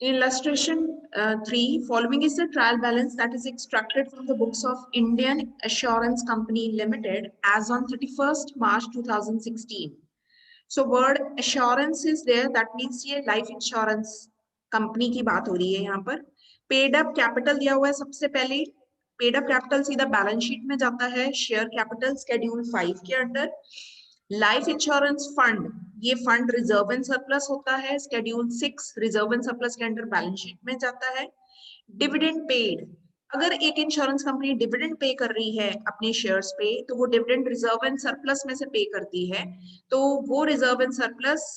In illustration 3, following is the trial balance that is extracted from the books of Indian Assurance Company Limited as on 31st March 2016. So word assurance is there, that means ये life insurance company की बात हो रही है यहाँ पर. Paid up capital दिया हुआ है सबसे पहले. Paid up capital सीधा बैलेंस शीट में जाता है, शेयर कैपिटल शेड्यूल 5 के अंडर. लाइफ इंश्योरेंस फंड, ये फंड रिजर्व एंड सरप्लस होता है, शेड्यूल 6 रिजर्व एंड सरप्लस के अंडर बैलेंस शीट में जाता है. डिविडेंड पेड, अगर एक इंश्योरेंस कंपनी डिविडेंड पे कर रही है अपने शेयर्स पे, तो वो डिविडेंड रिजर्व एंड सरप्लस में से पे करती है, तो वो reserve and surplus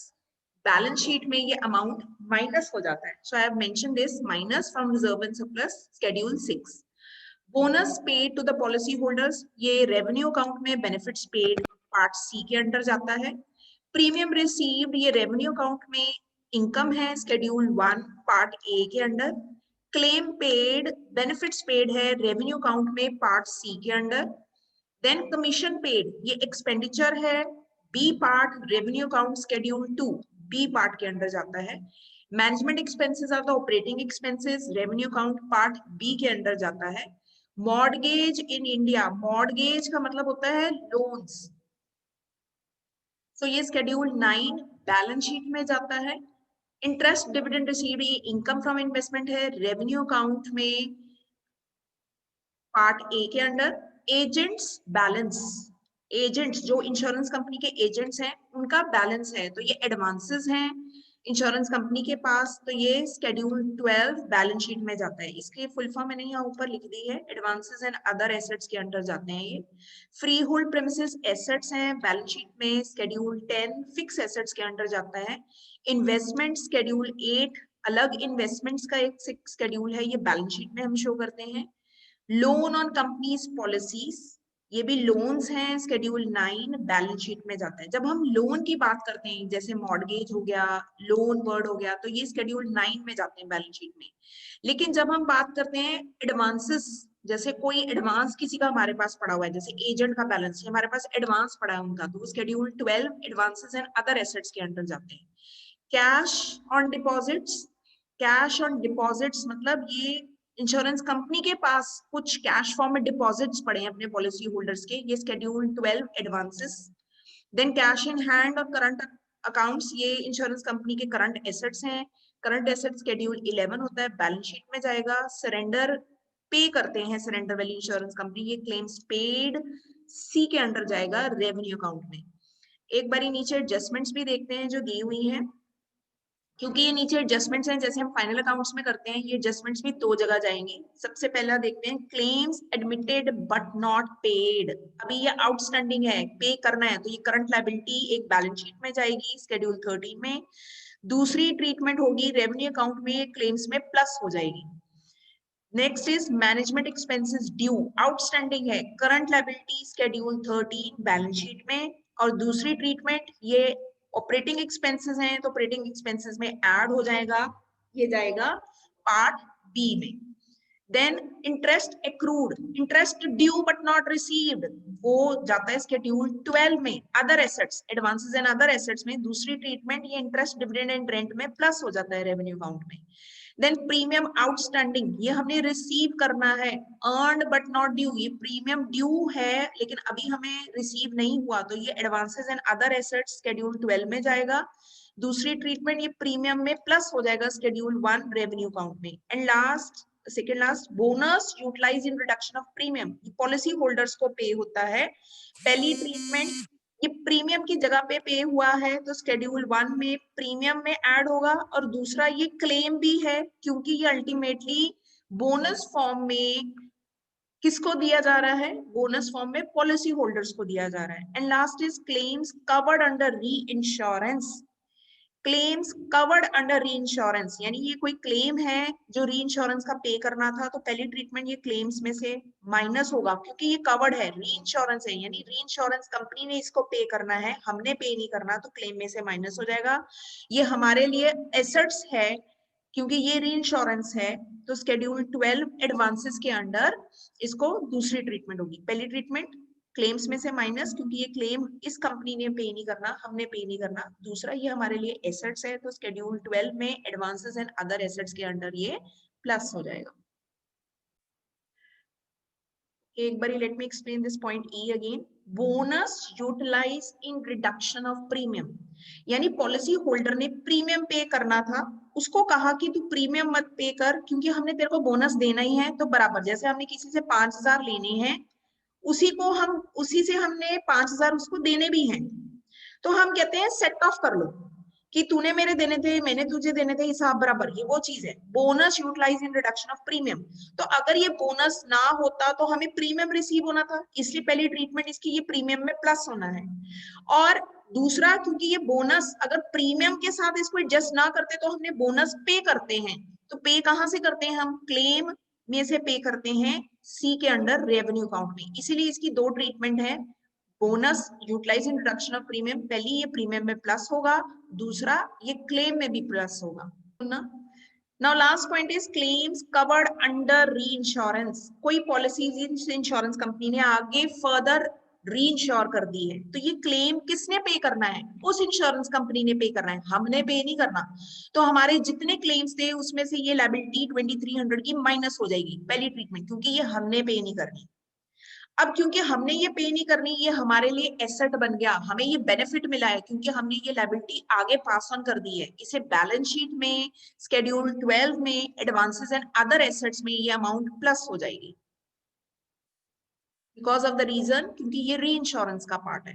balance sheet में ये अमाउंट माइनस हो जाता है. So I have mention this, minus from reserve and surplus schedule 6. Bonus paid to the policy holders, ये रेवेन्यू अकाउंट में बेनिफिट्स पेड पार्ट सी के अंडर जाता है. प्रीमियम रिसीव्ड, ये रेवेन्यू अकाउंट में इनकम है, शेड्यूल 1 पार्ट ए के under. Claim paid, benefits paid है रेवेन्यू अकाउंट में पार्ट सी के अंडर. देन कमीशन पेड, ये एक्सपेंडिचर है B part revenue account schedule 2 B part के अंडर जाता है. Management expenses are the operating expenses, revenue account part B के under जाता है. मॉर्गेज इन इंडिया, मॉर्गेज का मतलब होता है लोन्स, तो ये शेड्यूल 9 बैलेंस शीट में जाता है. इंटरेस्ट डिविडेंड रिसीव्ड, ये इनकम फ्रॉम इन्वेस्टमेंट है रेवेन्यू अकाउंट में पार्ट ए के अंडर. एजेंट्स बैलेंस, एजेंट्स जो इंश्योरेंस कंपनी के एजेंट्स हैं उनका बैलेंस है, तो ये एडवांसेस हैं इंश्योरेंस कंपनी के पास, तो ये शेड्यूल 12 बैलेंस शीट में जाता है. इसकी फुल फॉर्म मैंने यहाँ ऊपर लिख दी है, एडवांसेस एंड अदर एसेट्स के अंडर जाते हैं ये. फ्री होल्ड प्रेमिसेस एसेट्स हैं बैलेंस शीट में, शेड्यूल 10 फिक्स एसेट्स के अंडर जाता है. इन्वेस्टमेंट शेड्यूल 8 अलग इन्वेस्टमेंट्स का एक शेड्यूल है, ये बैलेंस शीट में हम शो करते हैं. लोन ऑन कंपनीज पॉलिसीज, ये भी लोन्स हैं, शेड्यूल 9 बैलेंस शीट में जाता है. जब हम लोन की बात करते हैं, जैसे मॉर्गेज हो गया, लोन वर्ड हो गया, तो ये शेड्यूल 9 में जाते हैं बैलेंस शीट में. लेकिन जब हम बात करते हैं एडवांसेस, जैसे कोई एडवांस किसी का हमारे पास पड़ा हुआ है, जैसे एजेंट का बैलेंस है हमारे पास, एडवांस पड़ा है उनका, तो वो schedule 12 advances and other assets के अंडर जाते हैं. Cash on deposits, cash on deposits मतलब ये इंश्योरेंस कंपनी के पास कुछ कैश फॉर्म में डिपॉजिट्स पड़े हैं अपने पॉलिसी होल्डर्स के, ये schedule 12 advances. Then cash in hand और करंट अकाउंट्स, ये इंश्योरेंस कंपनी के करंट एसेट्स हैं, करंट एसेट्स शेड्यूल 11 होता है, बैलेंस शीट में जाएगा. सरेंडर पे करते हैं सरेंडर वाली इंश्योरेंस कंपनी, ये क्लेम्स पेड सी के अंडर जाएगा रेवेन्यू अकाउंट में. एक बारी नीचे एडजस्टमेंट्स भी देखते हैं जो दी हुई हैं, क्योंकि ये नीचे एडजस्टमेंट्स हैं जैसे हम फाइनल अकाउंट्स में करते हैं, ये एडजस्टमेंट्स भी दो जगह जाएंगे. सबसे पहला देखते हैं claims admitted but not paid, अभी ये आउटस्टैंडिंग है, पे करना है, तो ये करंट लायबिलिटी एक बैलेंस शीट में जाएगी शेड्यूल 13 में. दूसरी ट्रीटमेंट होगी रेवेन्यू अकाउंट में, क्लेम्स में प्लस हो जाएगी. Next is management expenses due, outstanding है, current liability schedule 13 balance sheet में. और दूसरी ट्रीटमेंट ये ऑपरेटिंग एक्सपेंसेस हैं, तो ऑपरेटिंग एक्सपेंसेस में ऐड हो जाएगा, ये जाएगा पार्ट बी में. Then interest accrued, interest due but not received, वो जाता है शेड्यूल 12 में, other assets, advances and other assets में. दूसरी ट्रीटमेंट ये इंटरेस्ट डिविडेंड एंड रेंट में प्लस हो जाता है रेवेन्यू अकाउंट में. देन प्रीमियम आउटस्टैंडिंग, ये हमने रिसीव करना है, अर्न्ड बट नॉट ड्यू, ये प्रीमियम ड्यू है लेकिन अभी हमें रिसीव नहीं हुआ, तो ये advances and other assets schedule 12 में जाएगा. दूसरी ट्रीटमेंट ये प्रीमियम में प्लस हो जाएगा शेड्यूल 1 रेवेन्यू अकाउंट में. And last, second last, bonus utilise in reduction of premium, policy holders को पे होता है. पहली ट्रीटमेंट ये प्रीमियम की जगह पे हुआ है, तो शेड्यूल 1 में प्रीमियम में ऐड होगा. और दूसरा ये क्लेम भी है, क्योंकि ये अल्टीमेटली बोनस फॉर्म में किसको दिया जा रहा है, बोनस फॉर्म में पॉलिसी होल्डर्स को दिया जा रहा है. And last is claims covered under री इंश्योरेंस, क्लेम्स कवर्ड अंडर री इंश्योरेंस, यानी ये कोई क्लेम है जो री इंश्योरेंस का पे करना था, तो पहली ट्रीटमेंट ये क्लेम्स में से माइनस होगा, क्योंकि ये कवर्ड है, री इंश्योरेंस है, यानी री इंश्योरेंस कंपनी ने इसको पे करना है, हमने पे नहीं करना, तो क्लेम में से माइनस हो जाएगा. ये हमारे लिए एसेट्स है क्योंकि ये री इंश्योरेंस है, तो शेड्यूल 12 एडवांसेस के अंडर इसको दूसरी ट्रीटमेंट होगी. पहली ट्रीटमेंट क्लेम्स में से माइनस, क्योंकि ये क्लेम इस कंपनी ने पे नहीं करना, हमने पे नहीं करना। दूसरा ये हमारे लिए एसेट्स है, तो शेड्यूल 12 में एडवांसेस एंड अदर एसेट्स के अंडर ये प्लस हो जाएगा। एक बारी let me explain this point E again. Bonus utilise in reduction of premium, यानी पॉलिसी होल्डर ने प्रीमियम पे करना था, उसको कहा कि तू प्रीमियम मत पे कर क्योंकि हमने तेरे को बोनस देना ही है। तो बराबर जैसे हमने किसी से 5,000 लेने हैं, उसी से हमने 5,000 उसको देने भी हैं, तो हम कहते हैं सेट ऑफ कर लो कि तूने मेरे देने थे, मैंने तुझे देने थे, हिसाब बराबर। ये वो चीज है bonus utilise in reduction of premium. तो अगर ये बोनस ना होता तो हमें प्रीमियम रिसीव होना था, इसलिए पहली ट्रीटमेंट इसकी ये प्रीमियम में प्लस होना है। और दूसरा, क्योंकि ये बोनस अगर प्रीमियम के साथ इसको एडजस्ट ना करते तो हमने बोनस पे करते हैं, तो पे कहां से करते हैं हम, क्लेम में से पे करते हैं सी के अंडर रेवेन्यू अकाउंट में। इसीलिए इसकी दो ट्रीटमेंट है, bonus utilise in reduction of premium, पहली ये प्रीमियम में प्लस होगा, दूसरा ये क्लेम में भी प्लस होगा ना। Now last point is claims covered under री इंश्योरेंस। कोई पॉलिसीज इंश्योरेंस कंपनी ने आगे फर्दर री इंश्योर कर दी है, तो ये क्लेम किसने पे करना है, उस इंश्योरेंस कंपनी ने पे करना है, हमने पे नहीं करना। तो हमारे जितने क्लेम्स थे उसमें से ये लायबिलिटी 2300 की माइनस हो जाएगी पहली ट्रीटमेंट, क्योंकि ये हमने पे नहीं करनी। अब क्योंकि हमने ये पे नहीं करनी, ये हमारे लिए एसेट बन गया, हमें ये बेनिफिट मिला है क्योंकि हमने ये लायबिलिटी आगे पास ऑन कर दी है। इसे बैलेंस शीट में शेड्यूल 12 में एडवांसेस एंड अदर एसेट्स में ये अमाउंट प्लस हो जाएगी, बिकॉज ऑफ द रीजन क्योंकि ये री इंश्योरेंस का पार्ट है।